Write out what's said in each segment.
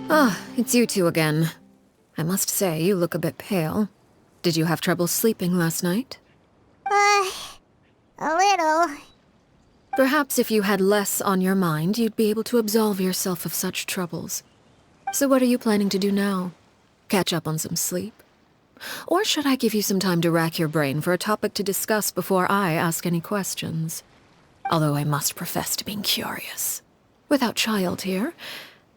Ah, it's you two again. I must say, you look a bit pale. Did you have trouble sleeping last night? A little. Perhaps if you had less on your mind, you'd be able to absolve yourself of such troubles. So what are you planning to do now? Catch up on some sleep? Or should I give you some time to rack your brain for a topic to discuss before I ask any questions? Although I must profess to being curious. Without child here,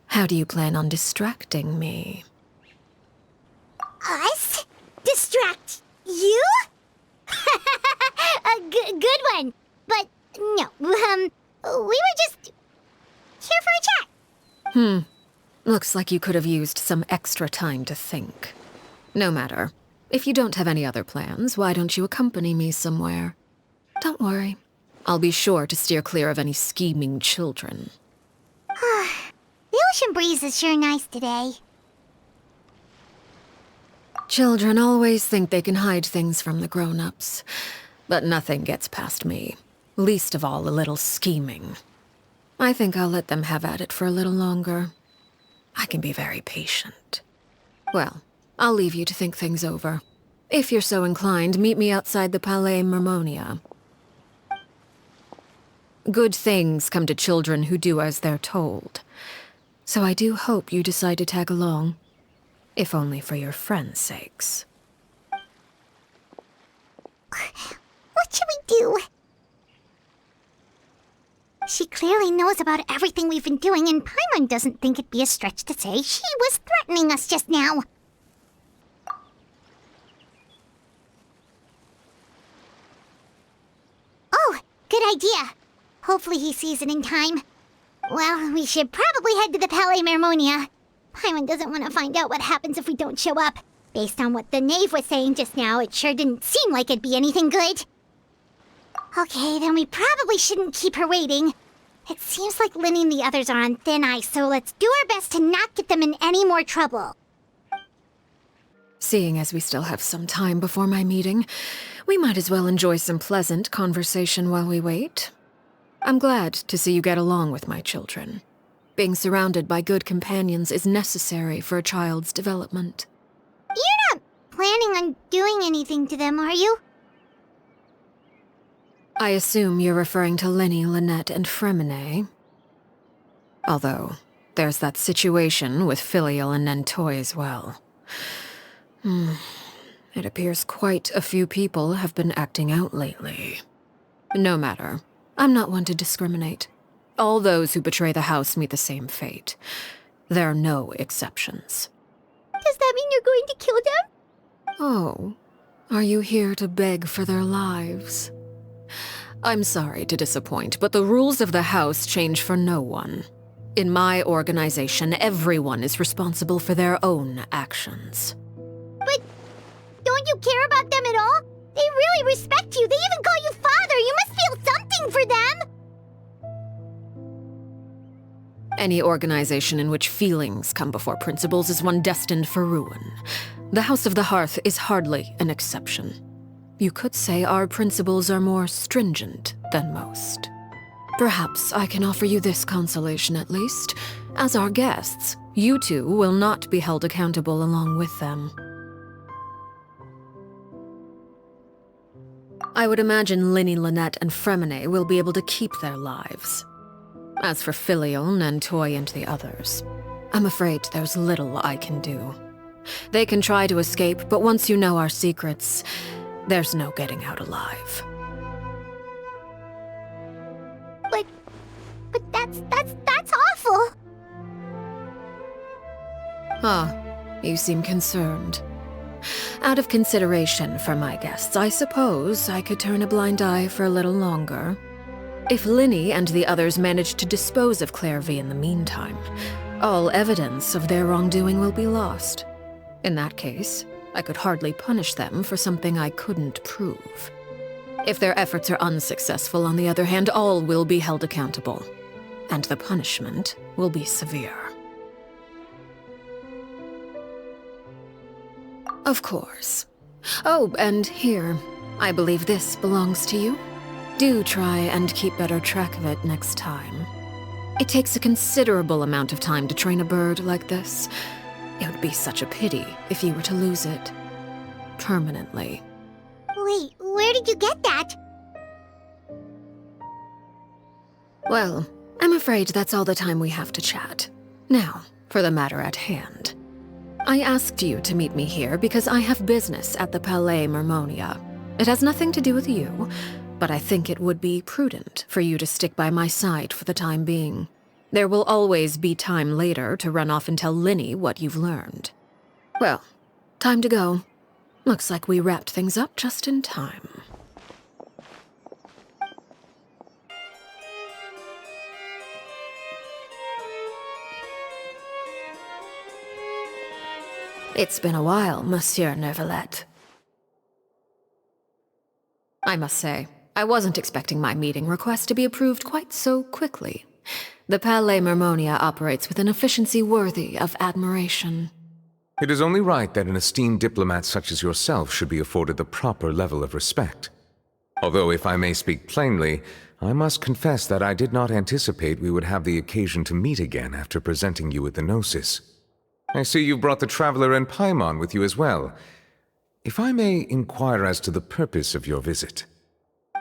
how do you plan on distracting me? Us? Distract you? A good one. But no, we were just here for a chat. Looks like you could have used some extra time to think. No matter. If you don't have any other plans, why don't you accompany me somewhere? Don't worry. I'll be sure to steer clear of any scheming children. The ocean breeze is sure nice today. Children always think they can hide things from the grown-ups. But nothing gets past me. Least of all a little scheming. I think I'll let them have at it for a little longer. I can be very patient. Well, I'll leave you to think things over. If you're so inclined, meet me outside the Palais Mermonia. Good things come to children who do as they're told. So I do hope you decide to tag along. If only for your friends' sakes. What should we do? She clearly knows about everything we've been doing, and Paimon doesn't think it'd be a stretch to say she was threatening us just now. Oh, good idea. Hopefully he sees it in time. Well, we should probably head to the Palais Mermonia. Paimon doesn't want to find out what happens if we don't show up. Based on what the Knave was saying just now, it sure didn't seem like it'd be anything good. Okay, then we probably shouldn't keep her waiting. It seems like Linny and the others are on thin ice, so let's do our best to not get them in any more trouble. Seeing as we still have some time before my meeting, we might as well enjoy some pleasant conversation while we wait. I'm glad to see you get along with my children. Being surrounded by good companions is necessary for a child's development. You're not planning on doing anything to them, are you? I assume you're referring to Lenny, Lynette, and Fremine. Although, there's that situation with Filial and Nentoy as well. It appears quite a few people have been acting out lately. No matter. I'm not one to discriminate. All those who betray the house meet the same fate. There are no exceptions. Does that mean you're going to kill them? Oh, are you here to beg for their lives? I'm sorry to disappoint, but the rules of the house change for no one. In my organization, everyone is responsible for their own actions. But don't you care about them at all? They really respect you. They even call you father. You must feel something for them. Any organization in which feelings come before principles is one destined for ruin. The House of the Hearth is hardly an exception. You could say our principles are more stringent than most. Perhaps I can offer you this consolation at least. As our guests, you two will not be held accountable along with them. I would imagine Linny, Lynette, and Fremine will be able to keep their lives. As for Filial, Nentoy, and the others, I'm afraid there's little I can do. They can try to escape, but once you know our secrets, there's no getting out alive. But that's awful. You seem concerned. Out of consideration for my guests, I suppose I could turn a blind eye for a little longer. If Linny and the others manage to dispose of Clairvy in the meantime, all evidence of their wrongdoing will be lost. In that case, I could hardly punish them for something I couldn't prove. If their efforts are unsuccessful, on the other hand, all will be held accountable, and the punishment will be severe. Of course. Oh, and here, I believe this belongs to you. Do try and keep better track of it next time. It takes a considerable amount of time to train a bird like this. It would be such a pity if you were to lose it. Permanently. Wait, where did you get that? Well, I'm afraid that's all the time we have to chat. Now, for the matter at hand. I asked you to meet me here because I have business at the Palais Mermonia. It has nothing to do with you, but I think it would be prudent for you to stick by my side for the time being. There will always be time later to run off and tell Linny what you've learned. Well, time to go. Looks like we wrapped things up just in time. It's been a while, Monsieur Neuvillette. I must say, I wasn't expecting my meeting request to be approved quite so quickly. The Palais Mermonia operates with an efficiency worthy of admiration. It is only right that an esteemed diplomat such as yourself should be afforded the proper level of respect. Although, if I may speak plainly, I must confess that I did not anticipate we would have the occasion to meet again after presenting you with the Gnosis. I see you've brought the Traveler and Paimon with you as well. If I may inquire as to the purpose of your visit.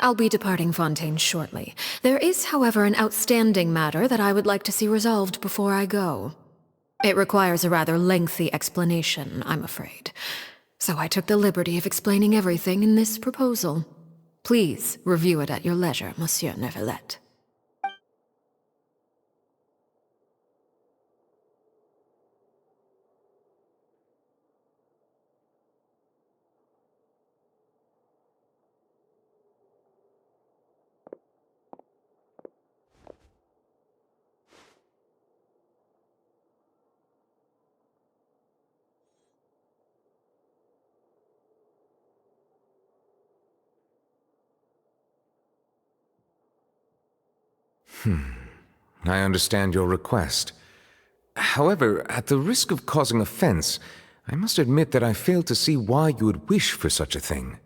I'll be departing Fontaine shortly. There is, however, an outstanding matter that I would like to see resolved before I go. It requires a rather lengthy explanation, I'm afraid. So I took the liberty of explaining everything in this proposal. Please review it at your leisure, Monsieur Neuvillette. I understand your request. However, at the risk of causing offense, I must admit that I fail to see why you would wish for such a thing.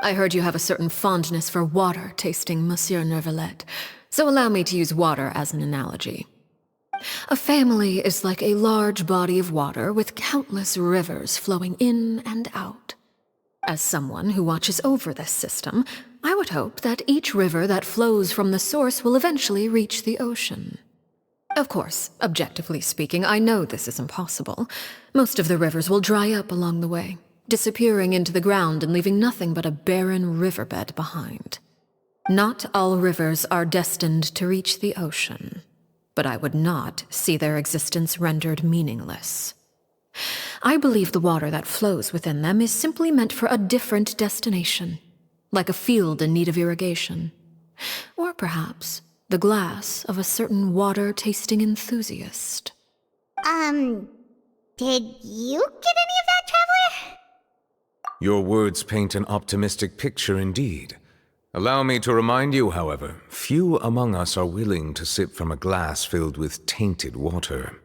I heard you have a certain fondness for water tasting, Monsieur Neuvillette, so allow me to use water as an analogy. A family is like a large body of water with countless rivers flowing in and out. As someone who watches over this system, I would hope that each river that flows from the source will eventually reach the ocean. Of course, objectively speaking, I know this is impossible. Most of the rivers will dry up along the way, disappearing into the ground and leaving nothing but a barren riverbed behind. Not all rivers are destined to reach the ocean, but I would not see their existence rendered meaningless. I believe the water that flows within them is simply meant for a different destination, like a field in need of irrigation. Or perhaps the glass of a certain water-tasting enthusiast. Did you get any of that, Traveler? Your words paint an optimistic picture indeed. Allow me to remind you, however, few among us are willing to sip from a glass filled with tainted water.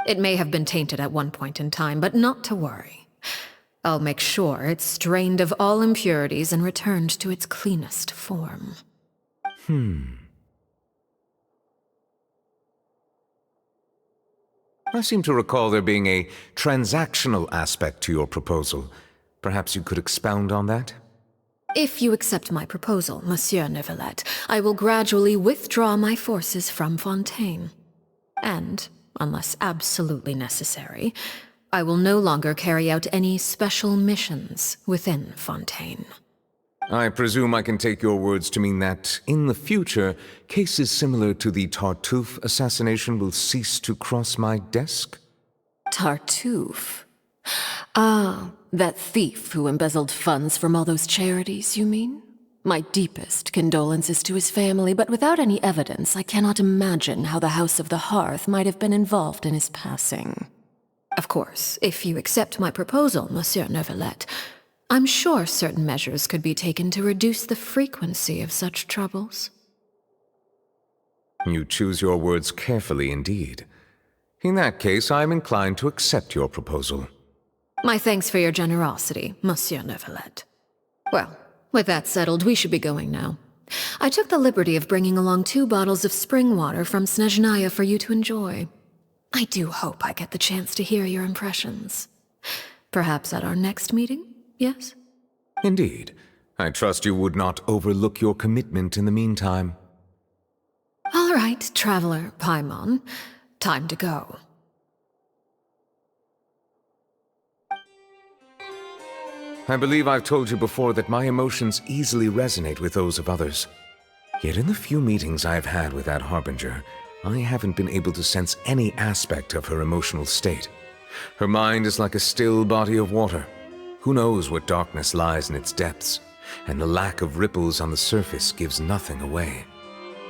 It may have been tainted at one point in time, but not to worry. I'll make sure it's strained of all impurities and returned to its cleanest form. I seem to recall there being a transactional aspect to your proposal. Perhaps you could expound on that? If you accept my proposal, Monsieur Neuvillette, I will gradually withdraw my forces from Fontaine. And, unless absolutely necessary, I will no longer carry out any special missions within Fontaine. I presume I can take your words to mean that, in the future, cases similar to the Tartuffe assassination will cease to cross my desk? Tartuffe? Ah, that thief who embezzled funds from all those charities, you mean? My deepest condolences to his family, but without any evidence, I cannot imagine how the House of the Hearth might have been involved in his passing. Of course, if you accept my proposal, Monsieur Neuvillette, I'm sure certain measures could be taken to reduce the frequency of such troubles. You choose your words carefully indeed. In that case, I am inclined to accept your proposal. My thanks for your generosity, Monsieur Neuvillette. Well, with that settled, we should be going now. I took the liberty of bringing along 2 bottles of spring water from Snezhnaya for you to enjoy. I do hope I get the chance to hear your impressions. Perhaps at our next meeting, yes? Indeed. I trust you would not overlook your commitment in the meantime. All right, Traveler Paimon. Time to go. I believe I've told you before that my emotions easily resonate with those of others. Yet in the few meetings I've had with that Harbinger, I haven't been able to sense any aspect of her emotional state. Her mind is like a still body of water. Who knows what darkness lies in its depths, and the lack of ripples on the surface gives nothing away.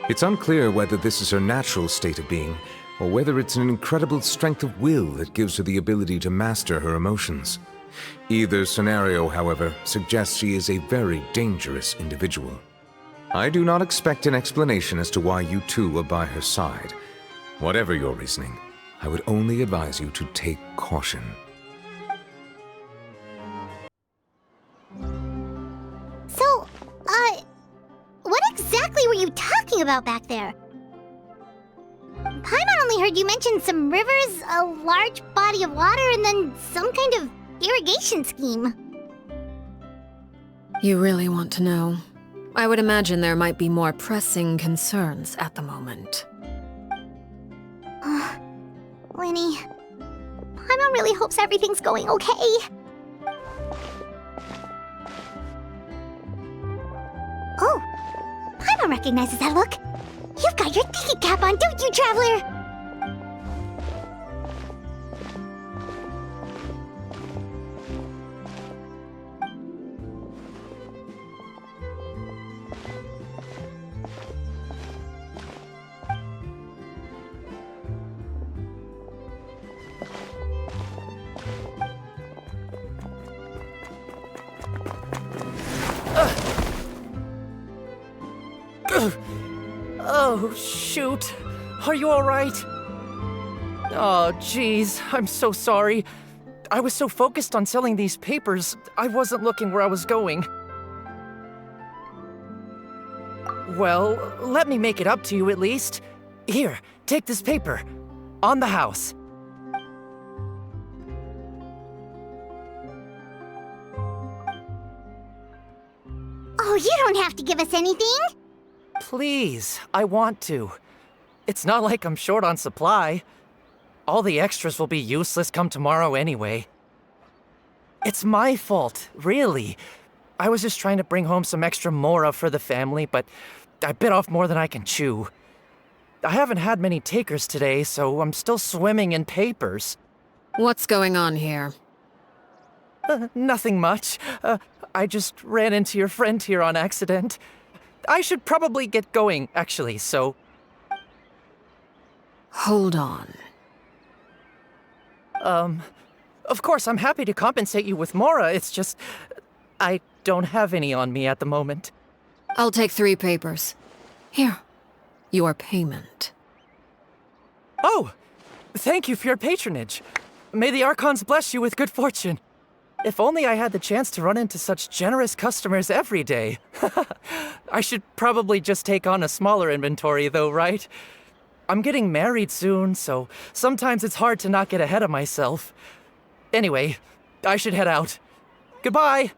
It's unclear whether this is her natural state of being, or whether it's an incredible strength of will that gives her the ability to master her emotions. Either scenario, however, suggests she is a very dangerous individual. I do not expect an explanation as to why you two are by her side. Whatever your reasoning, I would only advise you to take caution. So, what exactly were you talking about back there? Paimon only heard you mention some rivers, a large body of water, and then some kind of irrigation scheme. You really want to know? I would imagine there might be more pressing concerns at the moment. Lenny, Paimon really hopes everything's going okay. Oh, Paimon recognizes that look. You've got your thinking cap on, don't you, Traveler? Oh, shoot. Are you alright? Oh, jeez. I'm so sorry. I was so focused on selling these papers, I wasn't looking where I was going. Well, let me make it up to you at least. Here, take this paper. On the house. Oh, you don't have to give us anything. Please, I want to. It's not like I'm short on supply. All the extras will be useless come tomorrow anyway. It's my fault, really. I was just trying to bring home some extra mora for the family, but I bit off more than I can chew. I haven't had many takers today, so I'm still swimming in papers. What's going on here? Nothing much. I just ran into your friend here on accident. I should probably get going, actually, so... Hold on. Of course, I'm happy to compensate you with mora, it's just... I don't have any on me at the moment. I'll take 3 papers. Here. Your payment. Oh! Thank you for your patronage. May the Archons bless you with good fortune. If only I had the chance to run into such generous customers every day. I should probably just take on a smaller inventory though, right? I'm getting married soon, so sometimes it's hard to not get ahead of myself. Anyway, I should head out. Goodbye!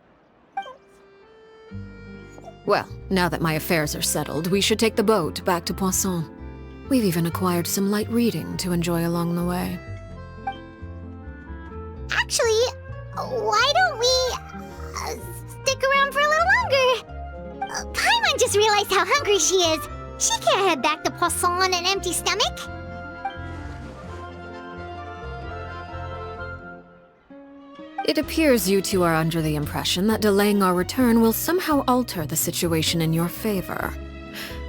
Well, now that my affairs are settled, we should take the boat back to Poisson. We've even acquired some light reading to enjoy along the way. Actually, why don't we stick around for a little longer? Paimon just realized how hungry she is. She can't head back to Poisson on an empty stomach. It appears you two are under the impression that delaying our return will somehow alter the situation in your favor.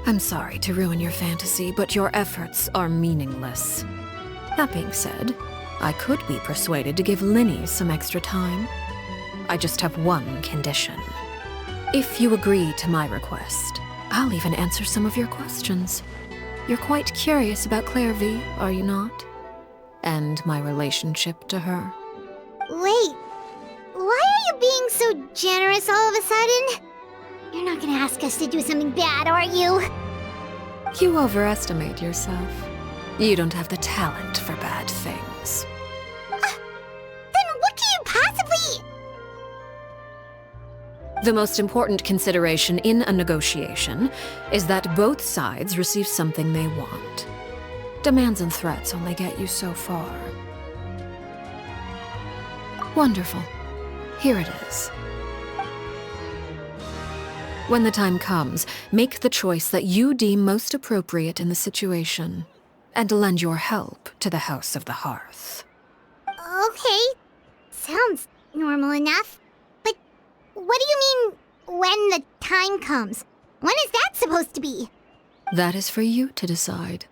I'm sorry to ruin your fantasy, but your efforts are meaningless. That being said, I could be persuaded to give Linny some extra time. I just have one condition. If you agree to my request, I'll even answer some of your questions. You're quite curious about Clairvy, are you not? And my relationship to her. Wait, why are you being so generous all of a sudden? You're not gonna ask us to do something bad, are you? You overestimate yourself. You don't have the talent for bad things. Then what can you possibly... The most important consideration in a negotiation is that both sides receive something they want. Demands and threats only get you so far. Wonderful. Here it is. When the time comes, make the choice that you deem most appropriate in the situation, and lend your help to the House of the Hearth. Okay. Sounds normal enough. But what do you mean, when the time comes? When is that supposed to be? That is for you to decide.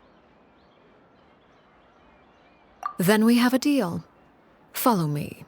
Then we have a deal. Follow me.